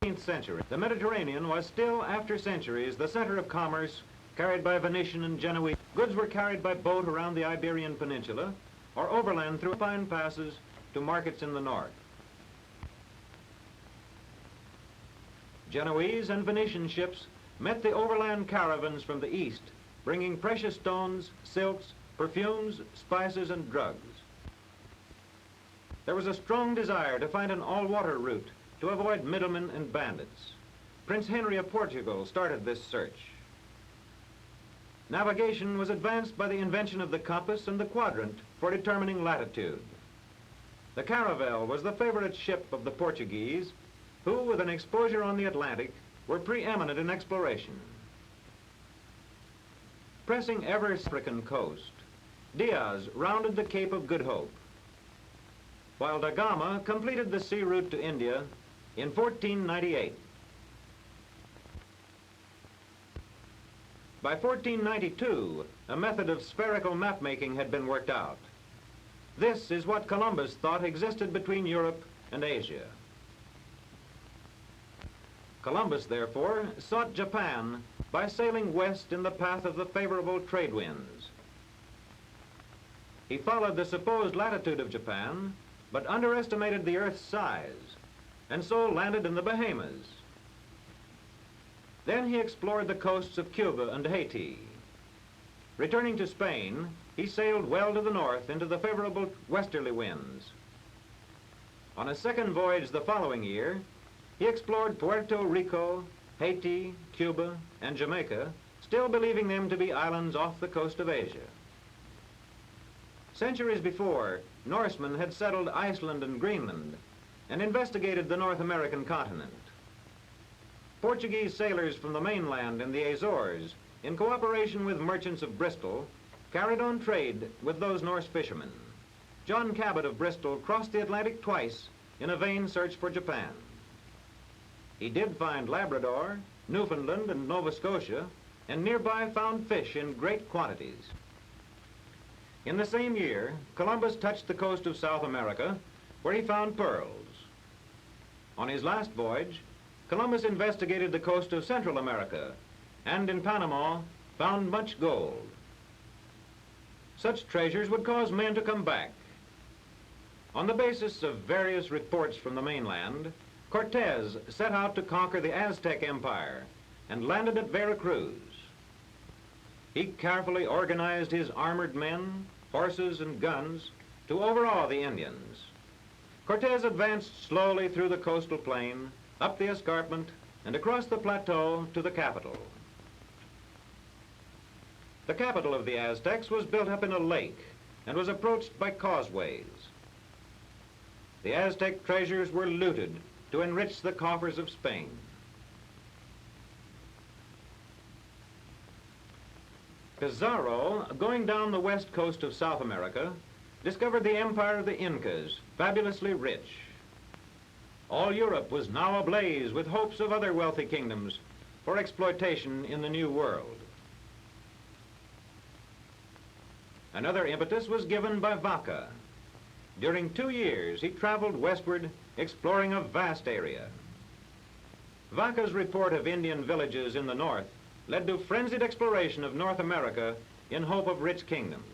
19th century, the Mediterranean was still, after centuries, the center of commerce carried by Venetian and Genoese. Goods were carried by boat around the Iberian Peninsula or overland through fine passes to markets in the north. Genoese and Venetian ships met the overland caravans from the east, bringing precious stones, silks, perfumes, spices, and drugs. There was a strong desire to find an all-water route to avoid middlemen and bandits. Prince Henry of Portugal started this search. Navigation was advanced by the invention of the compass and the quadrant for determining latitude. The caravel was the favorite ship of the Portuguese, who, with an exposure on the Atlantic, were preeminent in exploration. Pressing ever African coast, Diaz rounded the Cape of Good Hope, while da Gama completed the sea route to India in 1498. By 1492, a method of spherical map-making had been worked out. This is what Columbus thought existed between Europe and Asia. Columbus, therefore, sought Japan by sailing west in the path of the favorable trade winds. He followed the supposed latitude of Japan, but underestimated the Earth's size, and so landed in the Bahamas. Then he explored the coasts of Cuba and Haiti. Returning to Spain, he sailed well to the north into the favorable westerly winds. On a second voyage the following year, he explored Puerto Rico, Haiti, Cuba, and Jamaica, still believing them to be islands off the coast of Asia. Centuries before, Norsemen had settled Iceland and Greenland and investigated the North American continent. Portuguese sailors from the mainland in the Azores, in cooperation with merchants of Bristol, carried on trade with those Norse fishermen. John Cabot of Bristol crossed the Atlantic twice in a vain search for Japan. He did find Labrador, Newfoundland, and Nova Scotia, and nearby found fish in great quantities. In the same year, Columbus touched the coast of South America, where he found pearls. On his last voyage, Columbus investigated the coast of Central America, and in Panama found much gold. Such treasures would cause men to come back. On the basis of various reports from the mainland, Cortez set out to conquer the Aztec Empire and landed at Veracruz. He carefully organized his armored men, horses, and guns to overawe the Indians. Cortez advanced slowly through the coastal plain, up the escarpment, and across the plateau to the capital. The capital of the Aztecs was built up in a lake and was approached by causeways. The Aztec treasures were looted to enrich the coffers of Spain. Pizarro, going down the west coast of South America, discovered the empire of the Incas, fabulously rich. All Europe was now ablaze with hopes of other wealthy kingdoms for exploitation in the New World. Another impetus was given by Vaca. During 2 years, he traveled westward, exploring a vast area. Vaca's report of Indian villages in the north led to frenzied exploration of North America in hope of rich kingdoms.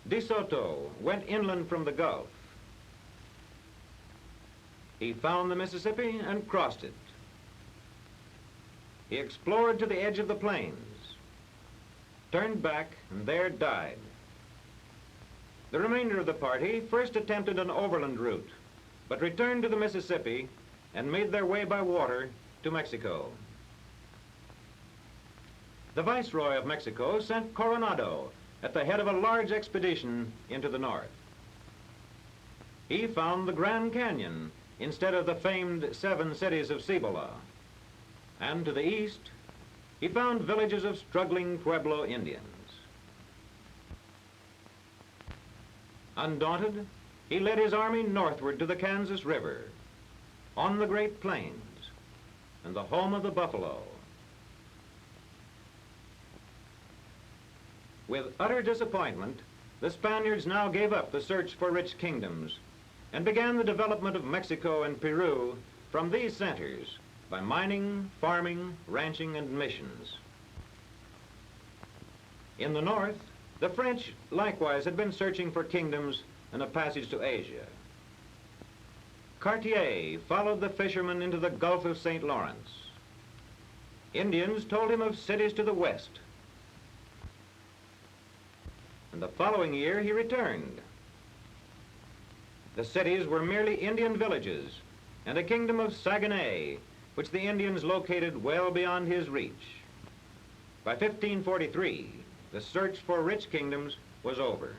De Soto went inland from the Gulf. He found the Mississippi and crossed it. He explored to the edge of the plains, turned back, and there died. The remainder of the party first attempted an overland route, but returned to the Mississippi and made their way by water to Mexico. The Viceroy of Mexico sent Coronado at the head of a large expedition into the north. He found the Grand Canyon instead of the famed 7 cities of Cibola. And to the east, he found villages of struggling Pueblo Indians. Undaunted, he led his army northward to the Kansas River, on the Great Plains, and the home of the buffalo. With utter disappointment, the Spaniards now gave up the search for rich kingdoms and began the development of Mexico and Peru from these centers by mining, farming, ranching, and missions. In the north, the French likewise had been searching for kingdoms and a passage to Asia. Cartier followed the fishermen into the Gulf of St. Lawrence. Indians told him of cities to the west. And the following year he returned. The cities were merely Indian villages and a kingdom of Saguenay, which the Indians located well beyond his reach. By 1543, the search for rich kingdoms was over.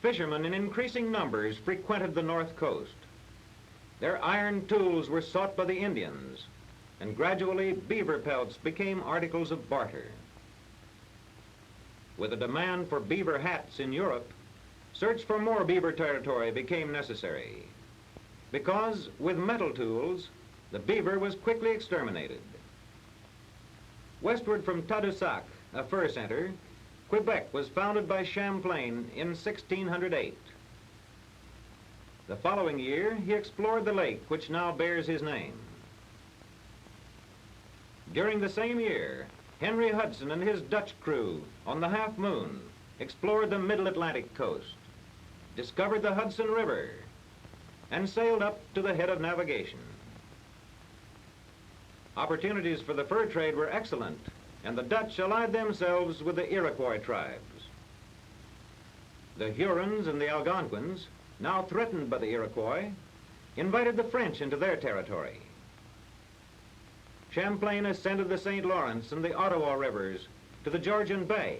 Fishermen in increasing numbers frequented the north coast. Their iron tools were sought by the Indians, and gradually beaver pelts became articles of barter. With a demand for beaver hats in Europe, search for more beaver territory became necessary, because with metal tools, the beaver was quickly exterminated. Westward from Tadoussac, a fur center, Quebec was founded by Champlain in 1608. The following year, he explored the lake which now bears his name. During the same year, Henry Hudson and his Dutch crew on the Half Moon explored the Middle Atlantic coast, discovered the Hudson River, and sailed up to the head of navigation. Opportunities for the fur trade were excellent, and the Dutch allied themselves with the Iroquois tribes. The Hurons and the Algonquins, now threatened by the Iroquois, invited the French into their territory. Champlain ascended the St. Lawrence and the Ottawa rivers to the Georgian Bay,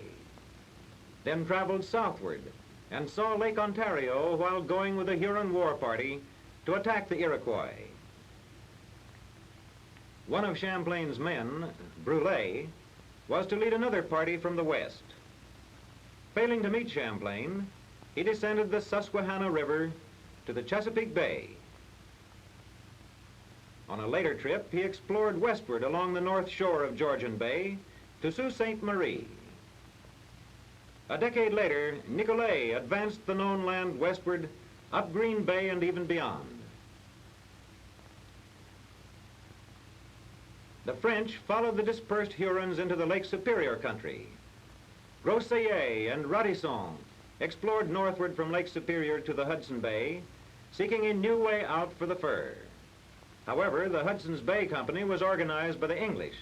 then traveled southward and saw Lake Ontario while going with the Huron war party to attack the Iroquois. One of Champlain's men, Brulé, was to lead another party from the west. Failing to meet Champlain, he descended the Susquehanna River to the Chesapeake Bay. On a later trip, he explored westward along the north shore of Georgian Bay to Sault Ste. Marie. A decade later, Nicolet advanced the known land westward, up Green Bay and even beyond. The French followed the dispersed Hurons into the Lake Superior country. Groseilliers and Radisson explored northward from Lake Superior to the Hudson Bay, seeking a new way out for the fur. However, the Hudson's Bay Company was organized by the English.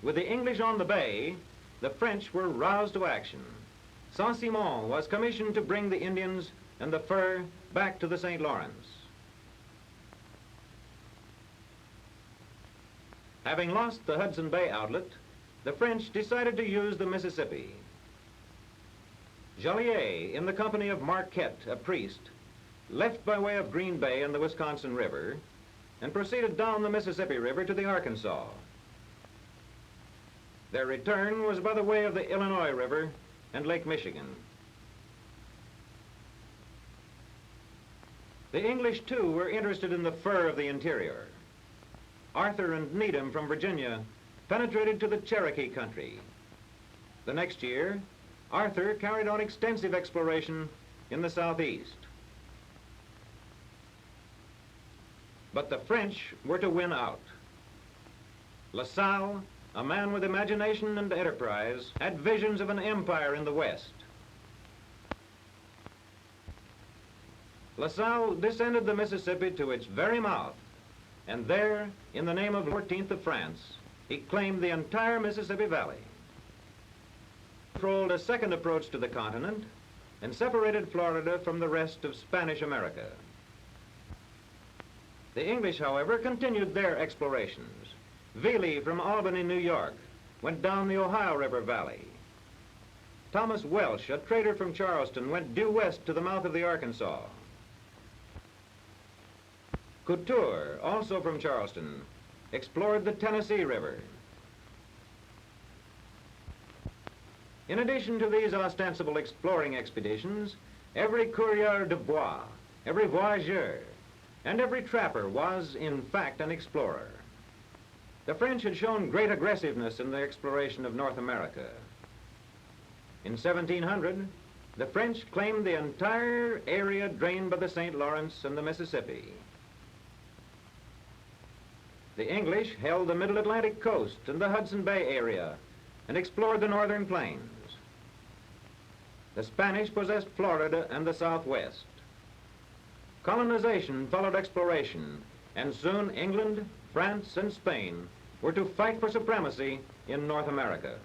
With the English on the bay, the French were roused to action. Saint-Simon was commissioned to bring the Indians and the fur back to the St. Lawrence. Having lost the Hudson Bay outlet, the French decided to use the Mississippi. Joliet, in the company of Marquette, a priest, left by way of Green Bay and the Wisconsin River and proceeded down the Mississippi River to the Arkansas. Their return was by the way of the Illinois River and Lake Michigan. The English, too, were interested in the fur of the interior. Arthur and Needham from Virginia penetrated to the Cherokee country. The next year, Arthur carried on extensive exploration in the southeast. But the French were to win out. La Salle, a man with imagination and enterprise, had visions of an empire in the west. La Salle descended the Mississippi to its very mouth, and there, in the name of the 14th of France, he claimed the entire Mississippi Valley. He controlled a second approach to the continent and separated Florida from the rest of Spanish America. The English, however, continued their explorations. Veely from Albany, New York, went down the Ohio River Valley. Thomas Welsh, a trader from Charleston, went due west to the mouth of the Arkansas. Couture, also from Charleston, explored the Tennessee River. In addition to these ostensible exploring expeditions, every coureur de bois, every voyageur, and every trapper was, in fact, an explorer. The French had shown great aggressiveness in the exploration of North America. In 1700, The French claimed the entire area drained by the St. Lawrence and the Mississippi. The English held the middle Atlantic coast and the Hudson Bay area and explored the northern plains. The Spanish possessed Florida and the Southwest. Colonization followed exploration, and soon England, France, and Spain were to fight for supremacy in North America.